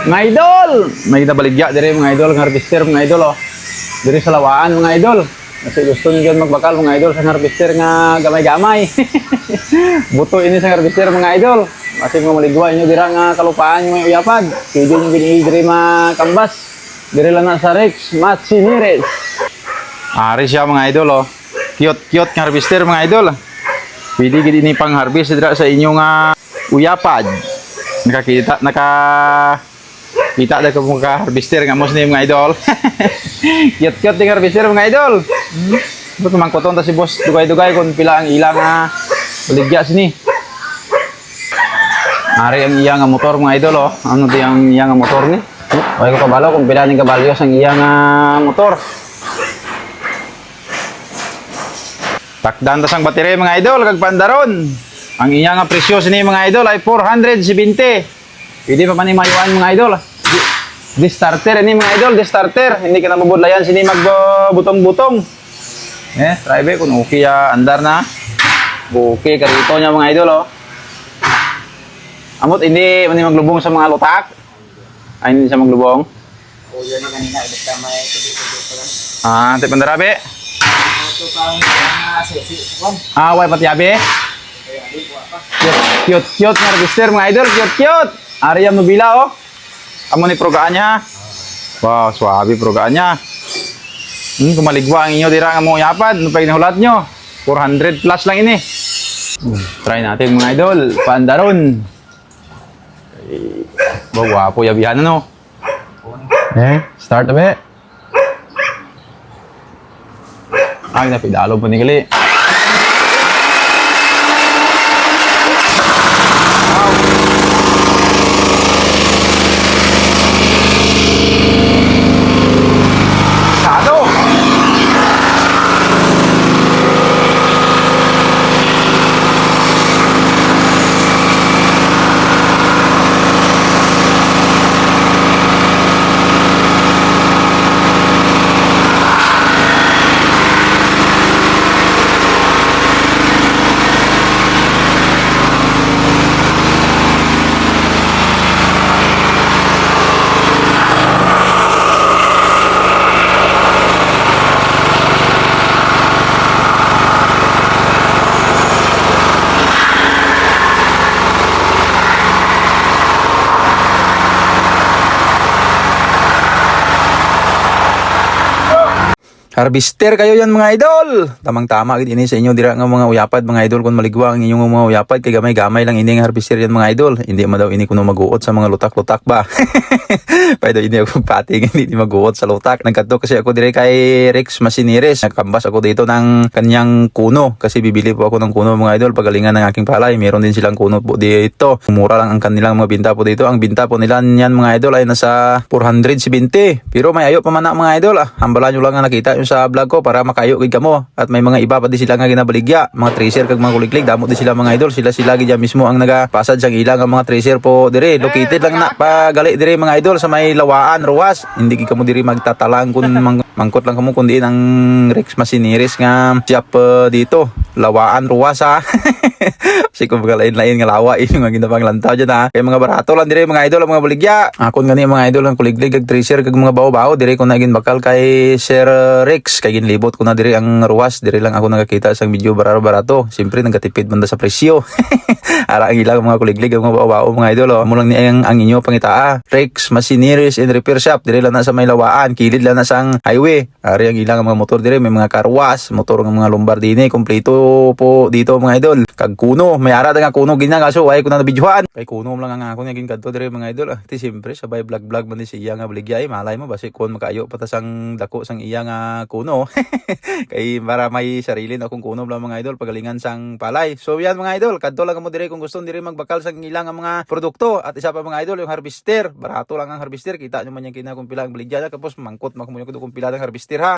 Mga idol, may nabaligya dire mga idol, ng harvester mga idol oh. Dire sa lawaan mga idol. Kasi gusto niyo magbakal mga idol sa harvester nga gamay-gamay. Buto ini sa harvester mga idol. Kasi mga maligwa inyo dira nga kalupaan yung may uyapad. Pwede nyo gini dire makambas. Dire lang na sa Rex Machinires. Ari siya mga idol oh. Cute nga harvester mga idol. Pwede gini ni pang harvest dira sa inyong uyapad. Kita na ko mga harvester nga mos ni mga idol. Cute yung harvester mga idol. Ito kumangkoton ta si boss dugay-dugay kung pila ang ilang baligya sini. Ari ang iyang motor mga idol oh. Ano di ang iyang motor ni? Ay ko kabalo kung pila ning kabalyo ang iyang motor. Takdan ta sang baterya mga idol kag pandaron. Ang iyang presyo sini mga idol ay 470. Pwede pa manimayuan mga idol. Di starter ini mga idol, di starter. Hindi ka na mabudlayan sini magbutong-butong. Try kung okay andar na. Okay ka rito niya mga idol oh. Amot hindi maglubong sa mga lutak. Ay hindi siya maglubong. O yun na kanina, ibig ka may tuloy-tuloy pa lang. Te pandarabe. Ito pang sesi. Way patiabe. Cute nga register mga idol, cute. Ari ang nubila oh. Amo ni progaan niya. Wow, swabe progaan niya. Kumaligwa ang inyo dira nga mo yapad, no pag nahulat nyo. 400 plus lang ini. Try natin mga idol, paandaron. Wapo yabihan ano. Start abe. Ay, napidalo po ni gali. Harvester kayo yan mga idol. Tamang-tama gid ini sa inyo dira nga mga uyapad mga idol kung maligwa ang inyong mga uyapad kay gamay-gamay lang ini nga harvester yan mga idol. Hindi man daw ini kuno maguot sa mga lutak-lutak ba. Pwede ini ako pating hindi maguot sa lutak. Nagkadto kasi ako dire kay Rex Machinires. Nagkambas ako dito ng kanyang kuno kasi bibili po ako ng kuno mga idol pagalingan ng aking palay. Meron din silang kuno po dito. Mura lang ang kanilang mga binta po dito. Ang binta po nila niyan mga idol ay nasa 470. Pero may ayo pa man na mga idol. Hambalan nyo lang nga nakita sa vlog ko para makayo gid kamo at may mga iba pa di sila nga ginabaligya mga tracer kag mga kuliglig damo di sila mga idol sila gid mismo ang nagapasad sang ilang ang mga tracer po dire located lang na pagali dire mga idol sa may lawaan ruwas hindi gid kamo dire magtatalang kun mangkot lang kamo kundi ang Rex Machinires nga shop dito lawaan ruwas ha. Kasi kung lain-lain nga lawa yung nga ginapanglantaw dyan ha kay mga barato lang dire mga idol ang mga baligya akon gani mga idol ang kuliglig kag tracer kag mga bawo-bawo dire kung naging bakal kay Sir Rex kay ginlibot ko na dire ang ruwas dire lang ako nakakita sa video barato siyempre nagkatipid man sa presyo. Ara ang ilang mga kuliglig ang mga bawo mga idol mo lang ni ang inyo pangitaa Rex Machinires and Repair Shop dire lang na sa may lawaan kilid lang na sang highway ari ang ilang mga motor dire may mga karwas motor ng mga Lombardini kompleto po dito mga idol kag kuno may ara nga kuno ginya kaso ay ko na videohan kay kuno lang ang ako nga gingadto dire mga idol ti siyempre sabay vlog man ni siya nga baligya malay mo basi kon makaayo patas ang dako sang iya nga kuno kay para may sarili na akong kuno lang mga idol pagalingan sang palay so yan mga idol kadto lang mo dire kung gusto dire magbakal sang ilang mga produkto at isa pa mga idol yung harvester barato lang ang harvester kita nyo man yan kina kung pila ang baligya tapos mangkot makumuyo ko kung pila ang harvester ha